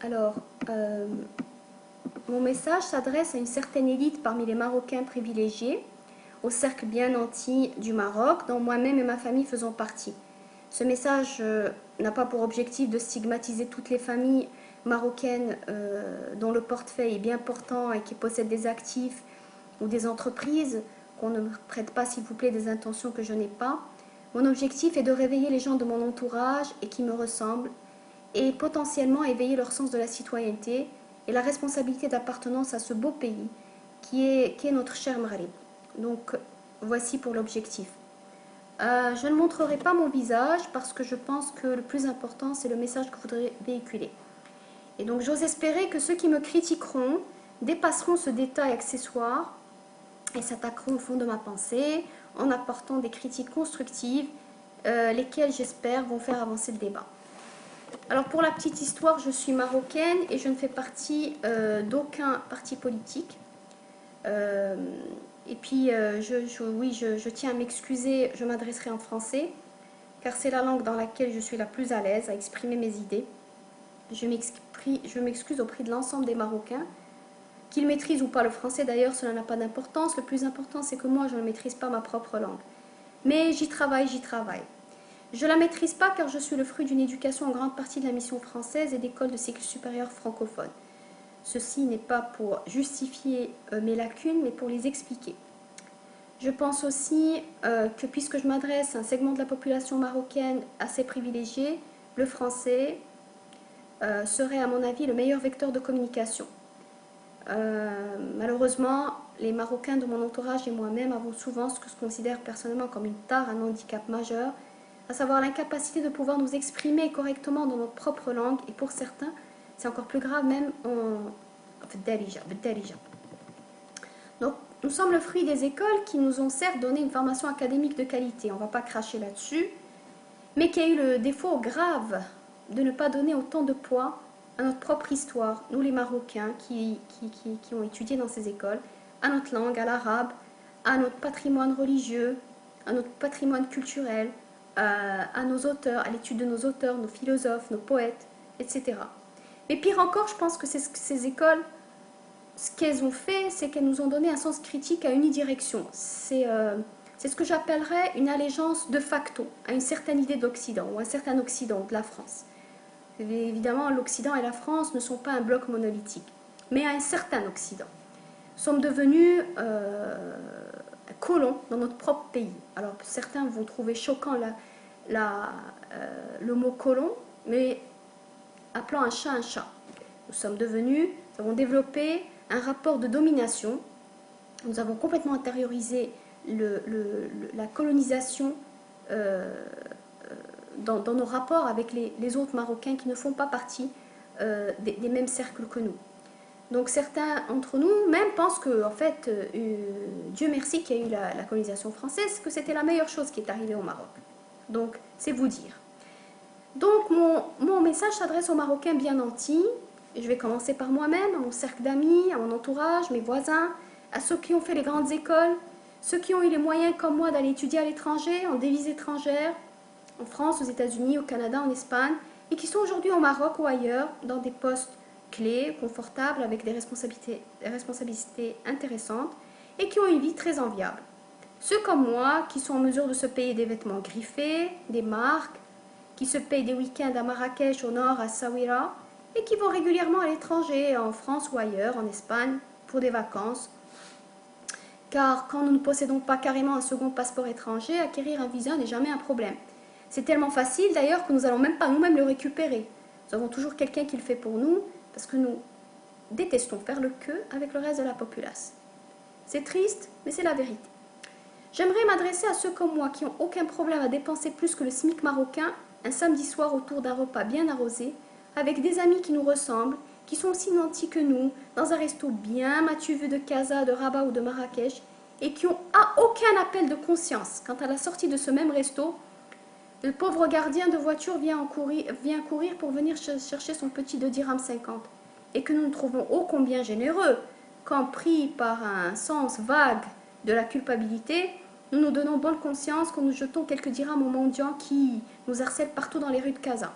Alors, mon message s'adresse à une certaine élite parmi les Marocains privilégiés, au cercle bien nanti du Maroc, dont moi-même et ma famille faisons partie. Ce message n'a pas pour objectif de stigmatiser toutes les familles marocaines dont le portefeuille est bien portant et qui possèdent des actifs ou des entreprises, qu'on ne me prête pas s'il vous plaît des intentions que je n'ai pas. Mon objectif est de réveiller les gens de mon entourage et qui me ressemblent et potentiellement éveiller leur sens de la citoyenneté et la responsabilité d'appartenance à ce beau pays qui est notre cher Maghreb. Donc voici pour l'objectif. Je ne montrerai pas mon visage parce que je pense que le plus important c'est le message que je voudrais véhiculer. Et donc j'ose espérer que ceux qui me critiqueront dépasseront ce détail accessoire et s'attaqueront au fond de ma pensée en apportant des critiques constructives, lesquelles j'espère vont faire avancer le débat. Alors pour la petite histoire, je suis marocaine et je ne fais partie d'aucun parti politique. Et puis je tiens à m'excuser, je m'adresserai en français, car c'est la langue dans laquelle je suis la plus à l'aise à exprimer mes idées. Je m'excuse auprès de l'ensemble des Marocains, qu'ils maîtrisent ou pas le français d'ailleurs, cela n'a pas d'importance. Le plus important c'est que moi je ne maîtrise pas ma propre langue. Mais j'y travaille, j'y travaille. Je ne la maîtrise pas car je suis le fruit d'une éducation en grande partie de la mission française et d'écoles de cycle supérieur francophones. Ceci n'est pas pour justifier mes lacunes, mais pour les expliquer. Je pense aussi que puisque je m'adresse à un segment de la population marocaine assez privilégié, le français serait à mon avis le meilleur vecteur de communication. Malheureusement, les Marocains de mon entourage et moi-même avons souvent ce que je considère personnellement comme une tare, un handicap majeur, à savoir l'incapacité de pouvoir nous exprimer correctement dans notre propre langue, et pour certains, c'est encore plus grave même en Darija. Donc, nous sommes le fruit des écoles qui nous ont certes donné une formation académique de qualité, on ne va pas cracher là-dessus, mais qui a eu le défaut grave de ne pas donner autant de poids à notre propre histoire, nous les Marocains qui ont étudié dans ces écoles, à notre langue, à l'arabe, à notre patrimoine religieux, à notre patrimoine culturel, à nos auteurs, à l'étude de nos auteurs, nos philosophes, nos poètes, etc. Mais pire encore, je pense que ces écoles, ce qu'elles ont fait, c'est qu'elles nous ont donné un sens critique à unidirection. C'est ce que j'appellerais une allégeance de facto à une certaine idée d'Occident ou un certain Occident de la France. Évidemment, l'Occident et la France ne sont pas un bloc monolithique, mais à un certain Occident. Nous sommes devenus colons dans notre propre pays. Alors certains vont trouver choquant le mot colon, mais appelons un chat un chat. Nous avons développé un rapport de domination, nous avons complètement intériorisé la colonisation dans nos rapports avec les autres Marocains qui ne font pas partie des mêmes cercles que nous. Donc certains d'entre nous même pensent que, en fait, Dieu merci qu'il y a eu la colonisation française, que c'était la meilleure chose qui est arrivée au Maroc. Donc c'est vous dire. Donc mon message s'adresse aux Marocains bien nantis. Je vais commencer par moi-même, à mon cercle d'amis, à mon entourage, mes voisins, à ceux qui ont fait les grandes écoles, ceux qui ont eu les moyens comme moi d'aller étudier à l'étranger, en devises étrangères, en France, aux États-Unis, au Canada, en Espagne, et qui sont aujourd'hui au Maroc ou ailleurs, dans des postes clés, confortables, avec des responsabilités intéressantes, et qui ont une vie très enviable. Ceux comme moi, qui sont en mesure de se payer des vêtements griffés, des marques, qui se payent des week-ends à Marrakech, au nord, à Saouira, et qui vont régulièrement à l'étranger, en France ou ailleurs, en Espagne, pour des vacances. Car quand nous ne possédons pas carrément un second passeport étranger, acquérir un visa n'est jamais un problème. C'est tellement facile d'ailleurs que nous n'allons même pas nous-mêmes le récupérer. Nous avons toujours quelqu'un qui le fait pour nous, parce que nous détestons faire le queue avec le reste de la populace. C'est triste, mais c'est la vérité. J'aimerais m'adresser à ceux comme moi qui n'ont aucun problème à dépenser plus que le SMIC marocain un samedi soir autour d'un repas bien arrosé, avec des amis qui nous ressemblent, qui sont aussi nantis que nous, dans un resto bien matu vu de Casa, de Rabat ou de Marrakech, et qui n'ont aucun appel de conscience quand à la sortie de ce même resto, le pauvre gardien de voiture vient courir pour venir chercher son petit 2 dirhams 50, et que nous nous trouvons ô combien généreux, quand pris par un sens vague de la culpabilité, nous nous donnons bonne conscience quand nous jetons quelques dirhams aux mendiants qui nous harcèlent partout dans les rues de Casa.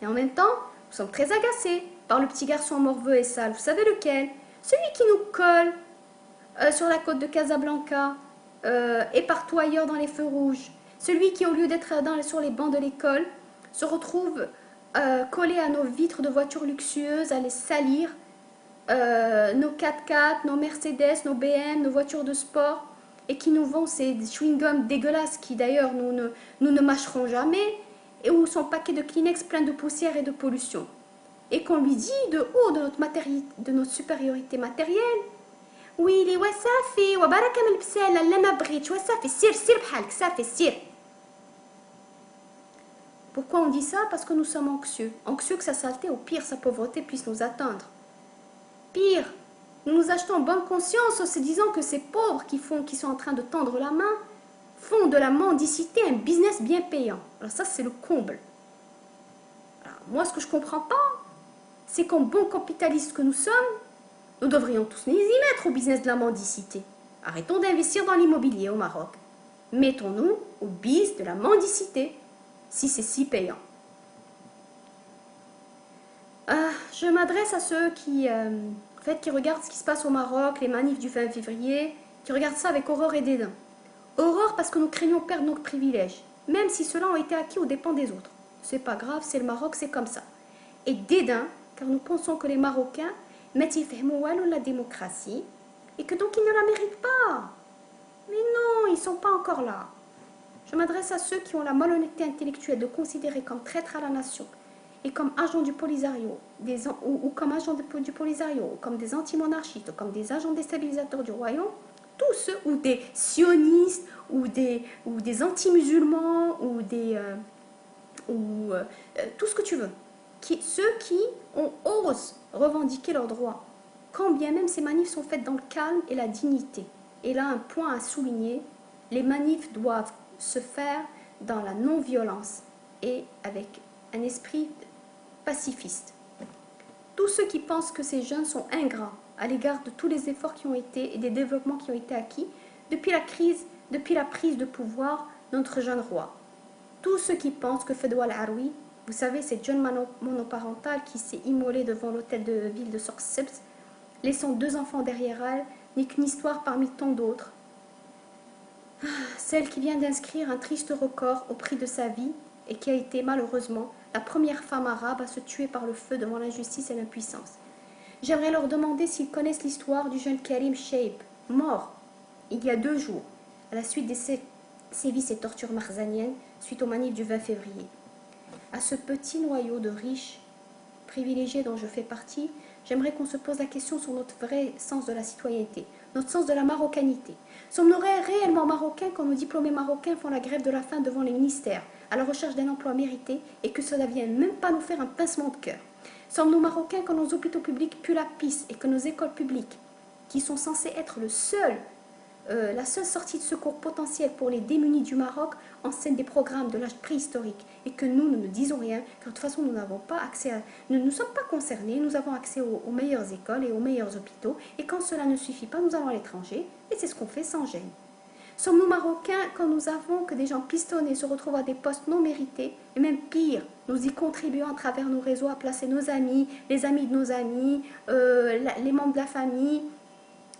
Et en même temps, Nous sommes très agacés par le petit garçon morveux et sale. Vous savez lequel? Celui qui nous colle sur la côte de Casablanca et partout ailleurs dans les feux rouges. Celui qui, au lieu d'être sur les bancs de l'école, se retrouve collé à nos vitres de voitures luxueuses, à les salir, nos 4x4, nos Mercedes, nos BM, nos voitures de sport, et qui nous vend ces chewing-gums dégueulasses qui d'ailleurs nous ne mâcherons jamais, et où son paquet de Kleenex plein de poussière et de pollution. Et qu'on lui dit de haut de notre supériorité matérielle: oui, les wasafi, wa baraka min al-bsal, la ma bghit, wasafi, sir, sir bhalk, safi, sir. Pourquoi on dit ça? Parce que nous sommes anxieux. Anxieux que sa saleté, ou pire, sa pauvreté puisse nous atteindre. Pire, nous nous achetons en bonne conscience en se disant que ces pauvres qui sont en train de tendre la main font de la mendicité un business bien payant. Alors ça, c'est le comble. Alors, moi, ce que je ne comprends pas, c'est qu'en bons capitalistes que nous sommes, nous devrions tous nous y mettre au business de la mendicité. Arrêtons d'investir dans l'immobilier au Maroc. Mettons-nous au business de la mendicité, si c'est si payant. Je m'adresse à ceux qui regardent ce qui se passe au Maroc, les manifs du 20 février, qui regardent ça avec horreur et dédain. Horreur parce que nous craignons perdre nos privilèges, même si ceux-là ont été acquis aux dépens des autres. C'est pas grave, c'est le Maroc, c'est comme ça. Et dédain, car nous pensons que les Marocains mettent la démocratie et que donc ils ne la méritent pas. Mais non, ils ne sont pas encore là. Je m'adresse à ceux qui ont la malhonnêteté intellectuelle de considérer comme traîtres à la nation et comme agents du Polisario, ou comme agents du Polisario, ou comme des anti-monarchistes, ou comme des agents déstabilisateurs du royaume, tous ceux, ou des sionistes, ou des anti-musulmans, ou tout ce que tu veux. Ceux qui osent revendiquer leurs droits, quand bien même ces manifs sont faites dans le calme et la dignité. Et là, un point à souligner, les manifs doivent se faire dans la non-violence et avec un esprit pacifiste. Tous ceux qui pensent que ces jeunes sont ingrats à l'égard de tous les efforts qui ont été et des développements qui ont été acquis depuis la prise de pouvoir de notre jeune roi. Tous ceux qui pensent que Fedwa Al-Aroui, vous savez, cette jeune monoparentale qui s'est immolée devant l'hôtel de ville de Sorsebs, laissant 2 enfants derrière elle, n'est qu'une histoire parmi tant d'autres. Celle qui vient d'inscrire un triste record au prix de sa vie et qui a été malheureusement la première femme arabe à se tuer par le feu devant l'injustice et l'impuissance. J'aimerais leur demander s'ils connaissent l'histoire du jeune Karim Sheib, mort il y a 2 jours, à la suite des sévices et tortures marzaniennes suite aux manifs du 20 février. À ce petit noyau de riches privilégiés dont je fais partie, j'aimerais qu'on se pose la question sur notre vrai sens de la citoyenneté, notre sens de la marocanité. Sommes-nous réellement marocains quand nos diplômés marocains font la grève de la faim devant les ministères, à la recherche d'un emploi mérité, et que cela vient même pas nous faire un pincement de cœur? Sommes-nous marocains quand nos hôpitaux publics puent la pisse et que nos écoles publiques, qui sont censées être la seule sortie de secours potentielle pour les démunis du Maroc, enseignent des programmes de l'âge préhistorique et que nous ne disons rien, car de toute façon nous n'avons pas accès nous ne sommes pas concernés, nous avons accès aux meilleures écoles et aux meilleurs hôpitaux, et quand cela ne suffit pas, nous allons à l'étranger, et c'est ce qu'on fait sans gêne. Sommes-nous marocains quand nous avons que des gens pistonnés se retrouvent à des postes non mérités, et même pire, nous y contribuons à travers nos réseaux à placer nos amis, les amis de nos amis, les membres de la famille,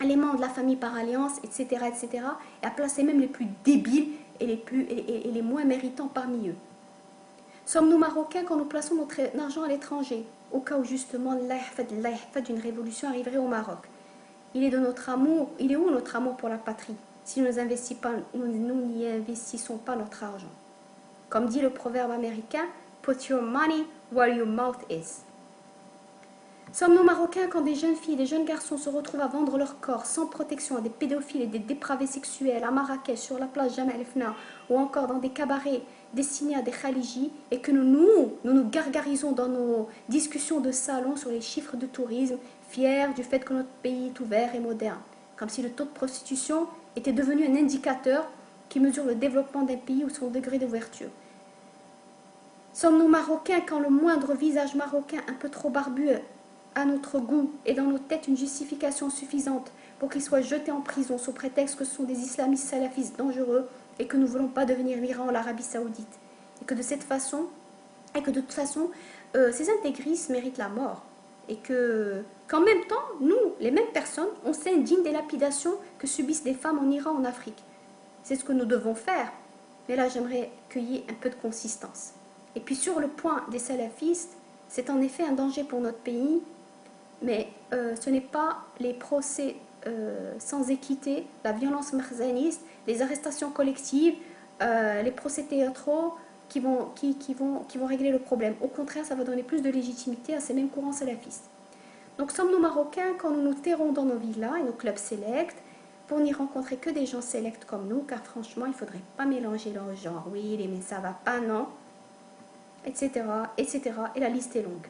les membres de la famille par alliance, etc., etc., et à placer même les plus débiles et les moins méritants parmi eux. Sommes-nous marocains quand nous plaçons notre argent à l'étranger, au cas où justement d'une révolution arriverait au Maroc? Il est où notre amour pour la patrie si nous n'y investissons pas notre argent? Comme dit le proverbe américain, put your money where your mouth is. Sommes-nous marocains quand des jeunes filles et des jeunes garçons se retrouvent à vendre leur corps sans protection à des pédophiles et des dépravés sexuels à Marrakech, sur la place Jemaa el-Fna, ou encore dans des cabarets destinés à des khalijis, et que nous gargarisons dans nos discussions de salon sur les chiffres de tourisme, fiers du fait que notre pays est ouvert et moderne, comme si le taux de prostitution était devenu un indicateur qui mesure le développement d'un pays ou son degré d'ouverture. Sommes-nous marocains quand le moindre visage marocain un peu trop barbu à notre goût et dans nos têtes une justification suffisante pour qu'ils soient jetés en prison sous prétexte que ce sont des islamistes salafistes dangereux et que nous ne voulons pas devenir l'Iran ou l'Arabie Saoudite, et que de toute façon ces intégristes méritent la mort. Et qu'en même temps, nous, les mêmes personnes, on s'indigne des lapidations que subissent des femmes en Iran, en Afrique. C'est ce que nous devons faire. Mais là, j'aimerais qu'il y ait un peu de consistance. Et puis sur le point des salafistes, c'est en effet un danger pour notre pays, mais ce n'est pas les procès sans équité, la violence marzaniste, les arrestations collectives, les procès théâtraux qui vont régler le problème. Au contraire, ça va donner plus de légitimité à ces mêmes courants salafistes. Donc sommes-nous Marocains quand nous nous tairons dans nos villas et nos clubs sélects pour n'y rencontrer que des gens sélects comme nous, car franchement, il ne faudrait pas mélanger leurs genres. Oui, mais ça va pas, non, etc., etc. Et la liste est longue.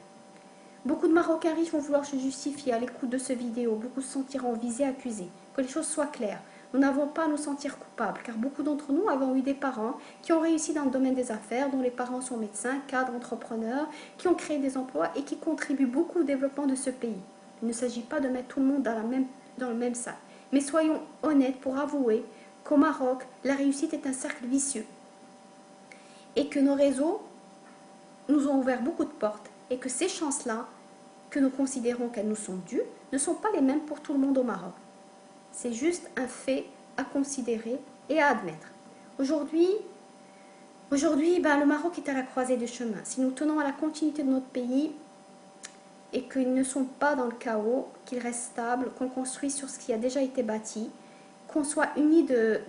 Beaucoup de Marocains riches vont vouloir se justifier à l'écoute de ce vidéo. Beaucoup se sentiront visés, accusés. Que les choses soient claires. Nous n'avons pas à nous sentir coupables, car beaucoup d'entre nous avons eu des parents qui ont réussi dans le domaine des affaires, dont les parents sont médecins, cadres, entrepreneurs, qui ont créé des emplois et qui contribuent beaucoup au développement de ce pays. Il ne s'agit pas de mettre tout le monde dans le même sac. Mais soyons honnêtes pour avouer qu'au Maroc, la réussite est un cercle vicieux. Et que nos réseaux nous ont ouvert beaucoup de portes et que ces chances-là, que nous considérons qu'elles nous sont dues, ne sont pas les mêmes pour tout le monde au Maroc. C'est juste un fait à considérer et à admettre. Aujourd'hui, le Maroc est à la croisée des chemins. Si nous tenons à la continuité de notre pays et qu'ils ne sont pas dans le chaos, qu'ils restent stables, qu'on construise sur ce qui a déjà été bâti, qu'on soit unis de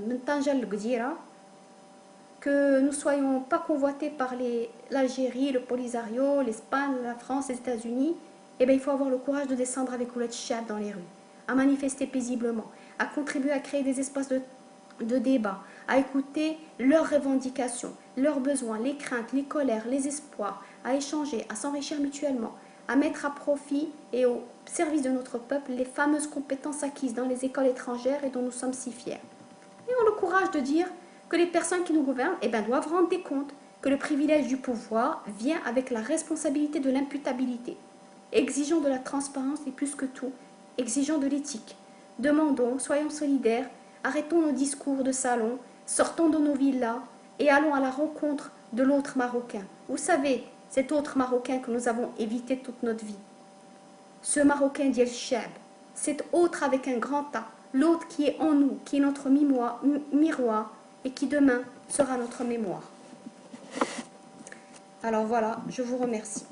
Mentanjal Gdira, que nous ne soyons pas convoités par l'Algérie, le Polisario, l'Espagne, la France, les États-Unis, eh bien, il faut avoir le courage de descendre avec Ouled Chab dans les rues, à manifester paisiblement, à contribuer à créer des espaces de débat, à écouter leurs revendications, leurs besoins, les craintes, les colères, les espoirs, à échanger, à s'enrichir mutuellement, à mettre à profit et au service de notre peuple les fameuses compétences acquises dans les écoles étrangères et dont nous sommes si fiers. Ayons le courage de dire que les personnes qui nous gouvernent doivent rendre des comptes, que le privilège du pouvoir vient avec la responsabilité de l'imputabilité. Exigeons de la transparence et plus que tout, exigeons de l'éthique. Demandons, soyons solidaires, arrêtons nos discours de salon, sortons de nos villas et allons à la rencontre de l'autre Marocain. Vous savez, cet autre Marocain que nous avons évité toute notre vie. Ce Marocain d'El Chab, cet autre avec un grand A, l'autre qui est en nous, qui est notre miroir, et qui demain sera notre mémoire. Alors voilà, je vous remercie.